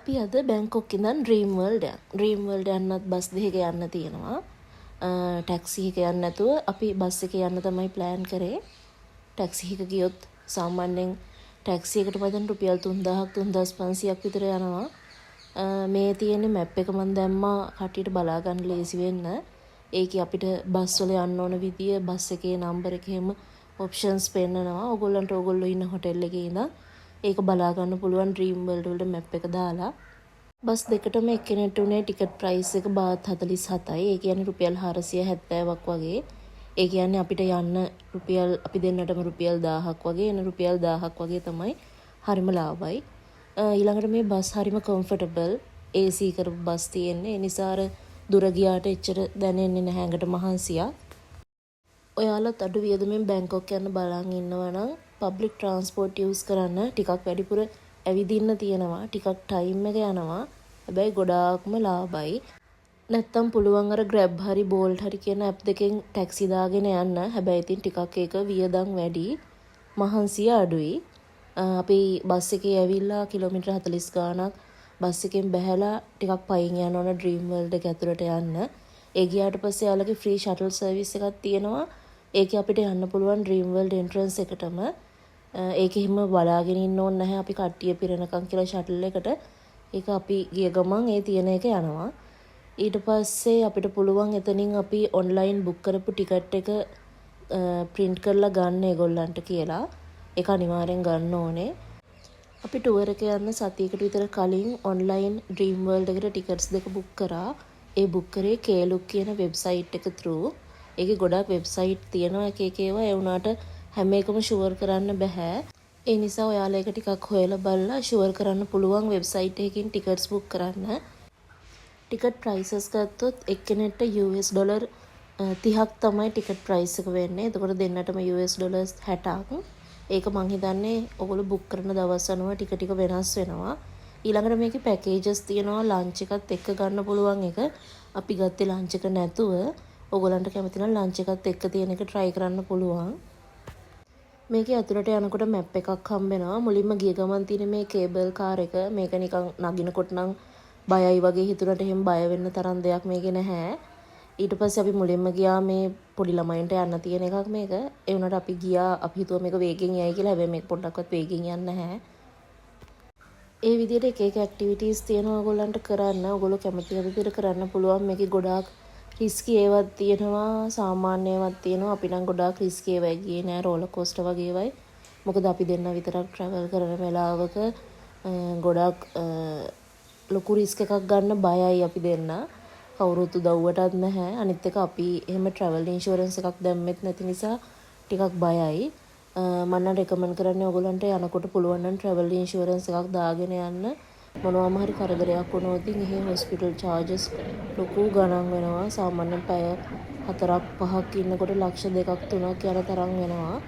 අපි අද බැංකොක් ඉඳන් ඩ්‍රීම් වර්ල්ඩ් යන. ඩ්‍රීම් වර්ල්ඩ් යන්නත් බස් දෙකක යන්න තියෙනවා. ටැක්සි එක යන්න නැතුව අපි බස් එකේ යන්න තමයි ප්ලෑන් කරේ. ටැක්සි එක ගියොත් සාමාන්‍යයෙන් ටැක්සි එකට පදන් රුපියල් 3000ක් 3500ක් විතර යනවා. මේ තියෙන මැප් එක මම දැම්මා කට්ටියට බලා ගන්න ලේසි වෙන්න. ඒකේ අපිට බස් වල යන්න ඕන විදිය, බස් එකේ නම්බර් එක එහෙම ඔප්ෂන්ස් පෙන්නනවා. ඕගොල්ලන්ට ඕගොල්ලෝ ඉන්න හොටෙල් එකේ ඉඳන් ඒක බලා ගන්න පුළුවන් ඩ්‍රීම් වර්ල්ඩ් වල මැප් එක දාලා. බස් දෙකටම එක්කෙනෙක්ට උනේ ටිකට් ප්‍රයිස් එක බාත් 47යි. ඒ කියන්නේ රුපියල් 470ක් වගේ. ඒ කියන්නේ අපිට යන්න රුපියල් අපි දෙන්නටම රුපියල් 1000ක් වගේ, එන රුපියල් 1000ක් වගේ තමයි. හරිම ලාභයි. ඊළඟට මේ බස් හරිම කම්ෆර්ටබල්. AC කරපු බස් තියෙන්නේ. ඒ නිසා අර දුර ගියාට එච්චර දැනෙන්නේ නැහැ ඇඟට මහන්සියක්. ඔයාලත් අඩු වියදමෙන් බැංකොක් යන්න බලන් ඉන්නවා නම් පබ්ලික් ට්‍රාන්ස්පෝර්ට් යූස් කරන්න. ටිකක් වැඩිපුර ඇවිදින්න තියෙනවා, ටිකක් ටයිම් එක යනවා. හැබැයි ගොඩාක්ම ලාභයි. නැත්තම් පුළුවන් අර Grab හරි Bolt හරි කියන ඇප් දෙකෙන් ටැක්සි දාගෙන යන්න. හැබැයි ඉතින් ටිකක් ඒක වියදම් වැඩි, මහන්සිය අඩුයි. අපි බස් එකේ ඇවිල්ලා කිලෝමීටර් 40 ගාණක් බස් එකෙන් බැහැලා ටිකක් පයින් යන්න ඕන ඩ්‍රීම් වර්ල්ඩ් එක ඇතුළට යන්න. ඒ ගියාට පස්සේ යාළගේ ෆ්‍රී ෂටල් සර්විස් එකක් තියෙනවා. ඒකේ අපිට යන්න පුළුවන් ඩ්‍රීම් වර්ල්ඩ් එන්ට්‍රන්ස් එකටම. ඒකෙ හිම බලාගෙන ඉන්න ඕනේ නැහැ අපි කට්ටිය පිරෙනකන් කියලා ෂටල් එකට. ඒක අපි ගිය ගමන් ඒ තියෙන එක යනවා. ඊට පස්සේ අපිට පුළුවන් එතනින් අපි ඔන්ලයින් බුක් කරපු ටිකට් එක print කරලා ගන්න ඒගොල්ලන්ට කියලා. ඒක අනිවාර්යෙන් ගන්න ඕනේ. අපි ටුවර් එක යන්න සතියකට විතර කලින් ඔන්ලයින් ඩ්‍රීම් වර්ල්ඩ් එකට ටිකට්ස් දෙක බුක් කරා. ඒ බුක් කරේ Klook කියන වෙබ්සයිට් එක through. ඒකේ ගොඩක් වෙබ්සයිට් තියෙනවා එක එක ඒවා. ඒ වුණාට හැම එකම ෂුවර් කරන්න බෑ. ඒ නිසා ඔයාලා ඒක ටිකක් හොයලා බලලා ෂුවර් කරන්න පුළුවන් වෙබ්සයිට් එකකින් ටිකට්ස් බුක් කරන්න. ටිකට් ප්‍රයිසස් ගත්තොත් එක්කෙනෙක්ට US ඩොලර් 30ක් තමයි ටිකට් ප්‍රයිස් එක වෙන්නේ. එතකොට දෙන්නටම US ඩොලර්ස් 60ක්. ඒක මං හිතන්නේ ඔයගොල්ලෝ බුක් කරන දවස් අනුව ටික ටික වෙනස් වෙනවා. ඊළඟට මේකේ පැකේජස් තියෙනවා ලන්ච් එකත් එක්ක ගන්න පුළුවන් එක. අපි ගත්තේ ලන්ච් එක නැතුව. ඔයගොල්ලන්ට කැමති නම් ලන්ච් එකත් එක්ක තියෙන එක try කරන්න පුළුවන්. මේකේ ඇතුළට යනකොට මැප් එකක් හම්බෙනවා. මුලින්ම ගිය ගමන් තියෙන මේ කේබල් කාර් එක. මේක නිකන් නගිනකොට නම් බයයි වගේ හිතුණට එහෙම බය වෙන්න තරම් දෙයක් මේකේ නැහැ. ඊට පස්සේ අපි මුලින්ම ගියා මේ පොඩි ළමයින්ට යන්න තියෙන එකක් මේක. ඒ වුණාට අපි ගියා අපි හිතුවා මේක වේගෙන් යයි කියලා. හැබැයි මේක පොඩ්ඩක්වත් වේගෙන් යන්නේ නැහැ. ඒ විදිහට එක එක ඇක්ටිවිටීස් තියෙනවා ඔයගොල්ලන්ට කරන්න. ඔයගොල්ලෝ කැමති විදිහට කරන්න පුළුවන්. මේකේ ගොඩාක් රිස්කි ඒවත් තියෙනවා, සාමාන්‍ය ඒවත් තියෙනවා. අපි නම් ගොඩාක් රිස්කි ඒවා ගියේ නෑ, රෝලර් කෝස්ටර් වගේ ඒවායි. මොකද අපි දෙන්න විතරක් ට්‍රැවල් කරන වෙලාවක ගොඩාක් ලොකු රිස්ක් එකක් ගන්න බයයි අපි දෙන්න. කවුරුත් උදව්වටත් නැහැ. අනිත් එක අපි එහෙම ට්‍රැවල් ඉන්ෂුරන්ස් එකක් දැම්මෙත් නැති නිසා ටිකක් බයයි. මම නම් රෙකමන්ඩ් කරන්නේ ඔයගොල්ලන්ට යනකොට පුළුවන් නම් ට්‍රැවල් ඉන්ෂුරන්ස් එකක් දාගෙන යන්න. මොනවාම හරි කරදරයක් වුණොත් ඉතින් හොස්පිටල් චාර්ජස් ලොකු ගණන් වෙනවා. සාමාන්‍යයෙන් පැය 4ක් 5ක් ඉන්නකොට ලක්ෂ 2ක් 3ක් යන තරම් වෙනවා.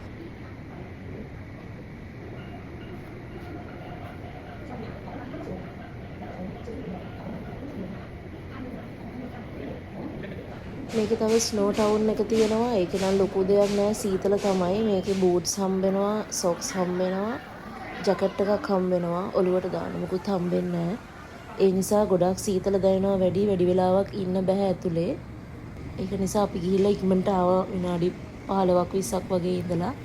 මේකේ තව ස්නෝ ටවුන් එක තියෙනවා. ඒක නම් ලොකු දෙයක් නෑ, සීතල තමයි. මේකේ බූට්ස් හම්බෙනවා, සොක්ස් හම්බෙනවා, ජැකට් එකක් හම්බෙනවා. ඔලුවට දාන්න මොකුත් හම්බෙන්නේ නෑ. ඒ නිසා ගොඩාක් සීතල දැනෙනවා වැඩි වෙලාවක් ඉන්න බෑ ඇතුලේ. ඒක නිසා අපි ගිහිල්ලා ඉක්මනට ආවා විනාඩි 15ක් 20ක් වගේ ඉඳලා.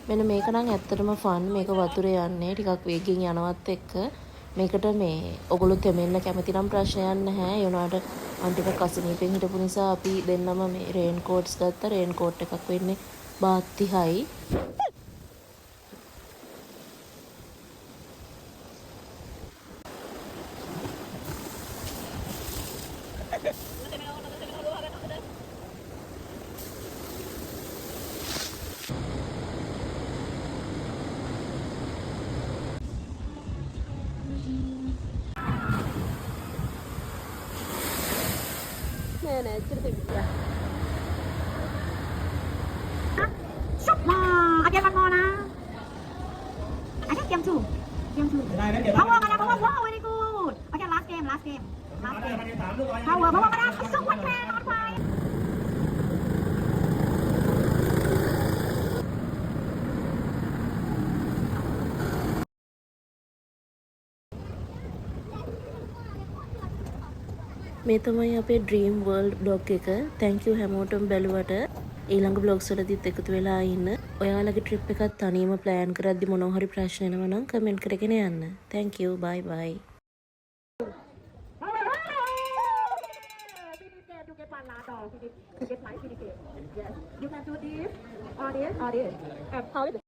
මෙන්න මේක නම් ඇත්තටම ෆන්. මේක වතුරේ යන්නේ ටිකක් වේගෙන් යනවත් එක්ක. මේකට මේ ඔගොල්ලෝ තෙමෙන්න කැමති නම් ප්‍රශ්නයක් නැහැ. ඒ වුණාට මම ටිකක් අසනීපෙන් හිටපු නිසා අපි දෙන්නම මේ රේන් කෝට්ස් ගත්තා. රේන් කෝට් එකක් වෙන්නේ බාත් 30යි. නෑ නෑ ඇත්තට තිබ්බා. Again one more now. I think game two. Game two. Power mana power. Wow, very good. Okay, last game. Last game. Power mana. Super plan on fire. මේ තමයි අපේ ඩ්‍රීම් වර්ල්ඩ් බ්ලොග් එක. thank you හැමෝටම බැලුවට. ඊළඟ blogs වලදීත් එකතු වෙලා ඉන්න. ඔයාලගේ ට්‍රිප් එකත් තනියම ප්ලෑන් කරද්දි මොනවා හරි ප්‍රශ්න එනවා නම් කමෙන්ට් කරගෙන යන්න. thank you. bye bye. You can do this or this or this. How is it?